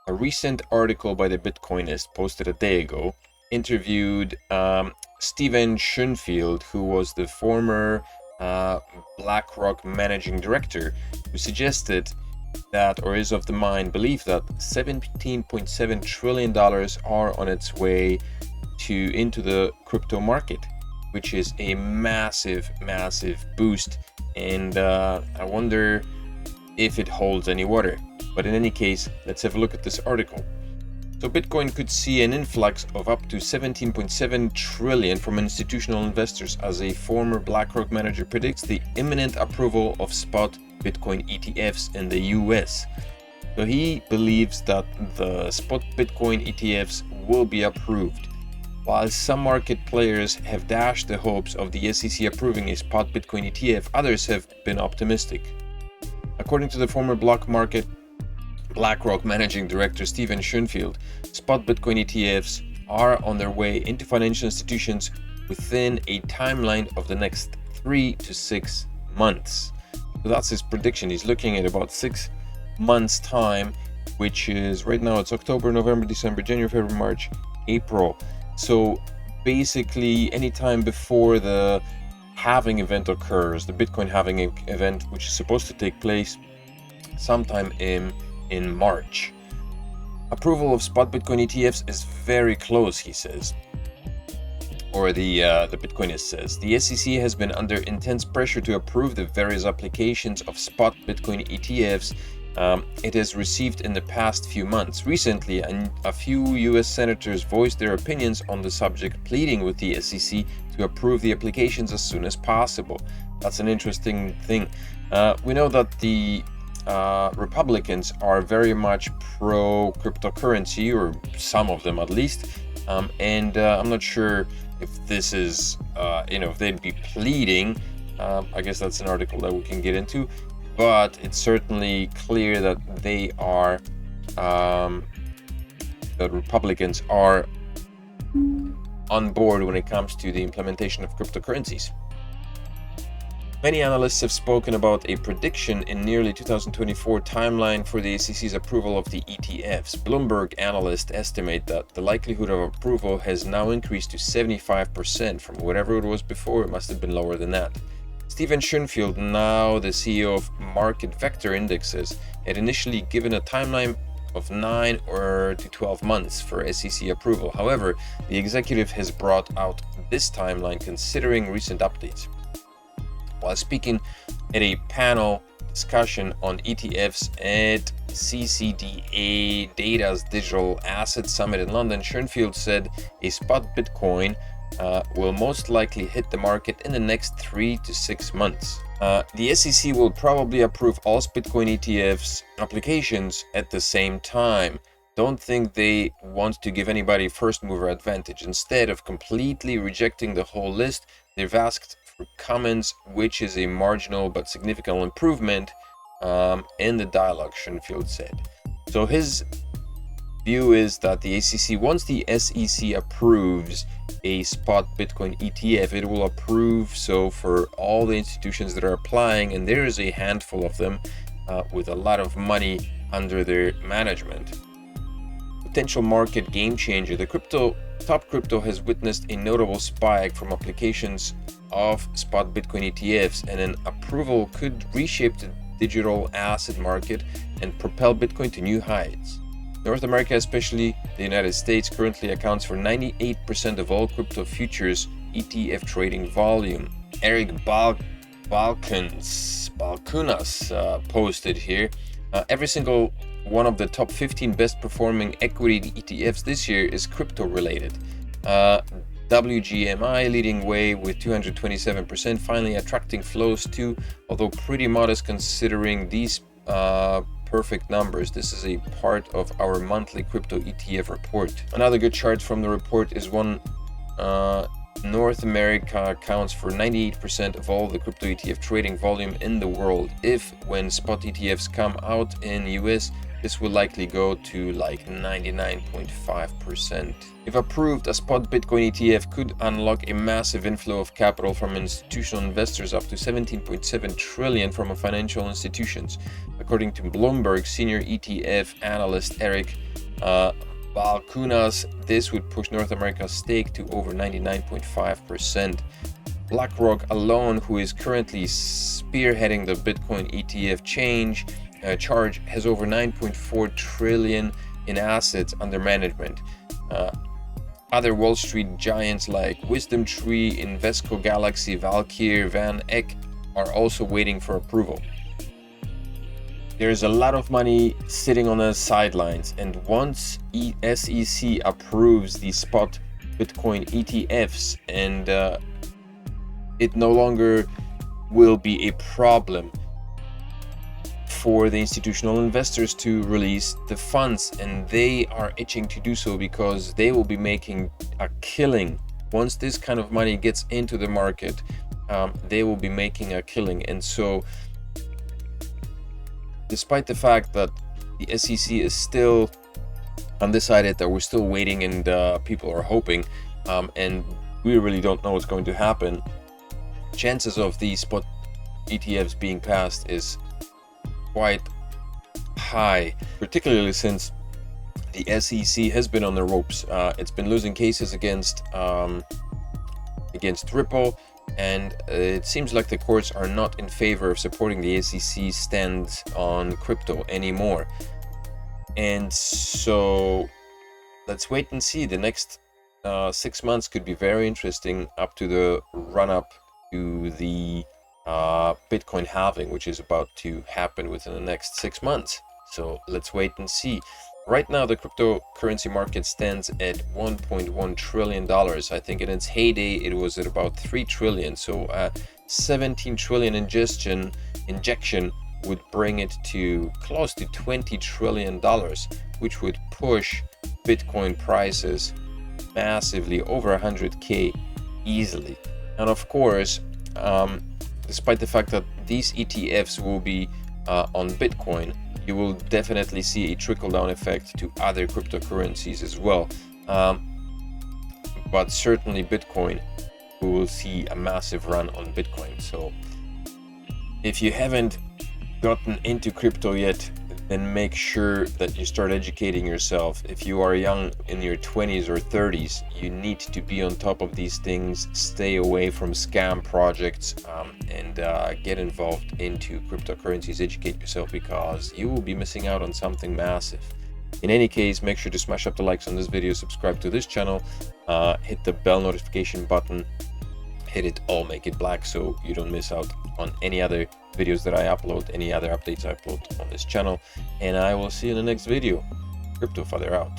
A recent article by the Bitcoinist posted a day ago interviewed Steven Schoenfield, who was the former BlackRock managing director, who suggested that, or is of the mind, belief that $17.7 trillion are on its way into the crypto market, which is a massive boost. And I wonder if it holds any water. But in any case, let's have a look at this article. So Bitcoin could see an influx of up to 17.7 trillion from institutional investors as a former BlackRock manager predicts the imminent approval of spot Bitcoin ETFs in the US. So he believes that the spot Bitcoin ETFs will be approved. While some market players have dashed the hopes of the SEC approving a spot Bitcoin ETF, others have been optimistic. According to the former BlackRock managing director Steven Schoenfield, spot Bitcoin ETFs are on their way into financial institutions within a timeline of the next 3 to 6 months. So that's his prediction. He's looking at about 6 months time, which is right now it's October, November, December, January, February, March, April. So basically anytime before the halving event occurs, the Bitcoin halving event, which is supposed to take place sometime in March. Approval of spot Bitcoin ETFs is very close, he says, or the Bitcoinist says. The SEC has been under intense pressure to approve the various applications of spot Bitcoin ETFs it has received in the past few months. Recently, a few US senators voiced their opinions on the subject, pleading with the SEC to approve the applications as soon as possible. That's an interesting thing. We know that the Republicans are very much pro cryptocurrency, or some of them at least, and I'm not sure if this is if they'd be pleading. I guess that's an article that we can get into, but it's certainly clear that they are that Republicans are on board when it comes to the implementation of cryptocurrencies. Many analysts have spoken about a prediction in nearly 2024 timeline for the SEC's approval of the ETFs. Bloomberg analysts estimate that the likelihood of approval has now increased to 75% from whatever it was before. It must have been lower than that. Steven Schoenfield, now the CEO of Market Vector Indexes, had initially given a timeline of 9 or to 12 months for SEC approval. However, the executive has brought out this timeline considering recent updates. While speaking at a panel discussion on ETFs at CCDA Data's Digital Asset Summit in London, Schoenfield said a spot Bitcoin will most likely hit the market in the next 3 to 6 months. The SEC will probably approve all Bitcoin ETFs applications at the same time. Don't think they want to give anybody first mover advantage. Instead of completely rejecting the whole list, they've asked for comments, which is a marginal but significant improvement in the dialogue, Schoenfield said. So his view is that the SEC, once the SEC approves a spot Bitcoin ETF, it will approve so for all the institutions that are applying, and there is a handful of them with a lot of money under their management. Potential market game changer. The top crypto has witnessed a notable spike from applications of spot Bitcoin ETFs, and an approval could reshape the digital asset market and propel Bitcoin to new heights. North America, especially the United States, currently accounts for 98% of all crypto futures ETF trading volume. Eric Balkunas posted here, every single one of the top 15 best performing equity ETFs this year is crypto related. WGMI leading way with 227%, finally attracting flows too, although pretty modest considering these perfect numbers. This is a part of our monthly crypto ETF report. Another good chart from the report is one North America accounts for 98% of all the crypto ETF trading volume in the world. When spot ETFs come out in US, this will likely go to like 99.5%. If approved, a spot Bitcoin ETF could unlock a massive inflow of capital from institutional investors, up to 17.7 trillion from financial institutions. According to Bloomberg, senior ETF analyst Eric Balcunas, this would push North America's stake to over 99.5%. BlackRock alone, who is currently spearheading the Bitcoin ETF charge, has over 9.4 trillion in assets under management. Other Wall Street giants like WisdomTree, Invesco Galaxy, Valkyr, Van Eck are also waiting for approval. There's a lot of money sitting on the sidelines, and once SEC approves the spot Bitcoin ETFs, and it no longer will be a problem for the institutional investors to release the funds, and they are itching to do so because they will be making a killing. Once this kind of money gets into the market, they will be making a killing. And so despite the fact that the SEC is still undecided, that we're still waiting and people are hoping, and we really don't know what's going to happen, chances of these spot ETFs being passed is quite high, particularly since the SEC has been on the ropes. It's been losing cases against Ripple, and it seems like the courts are not in favor of supporting the SEC stance on crypto anymore. And so let's wait and see. The next 6 months could be very interesting up to the run-up to the Bitcoin halving, which is about to happen within the next 6 months. So let's wait and see. Right now, the cryptocurrency market stands at $1.1 trillion. I think in its heyday, it was at about 3 trillion. So 17 trillion injection would bring it to close to $20 trillion, which would push Bitcoin prices massively over 100K easily. And of course, despite the fact that these ETFs will be on Bitcoin, you will definitely see a trickle-down effect to other cryptocurrencies as well. But certainly Bitcoin, we will see a massive run on Bitcoin. So if you haven't gotten into crypto yet, then make sure that you start educating yourself. If you are young, in your 20s or 30s, you need to be on top of these things, stay away from scam projects, and get involved into cryptocurrencies. Educate yourself, because you will be missing out on something massive. In any case, make sure to smash up the likes on this video, subscribe to this channel, hit the bell notification button, hit it all, make it black, so you don't miss out on any other videos that I upload, any other updates I upload on this channel. And I will see you in the next video. Crypto Father out.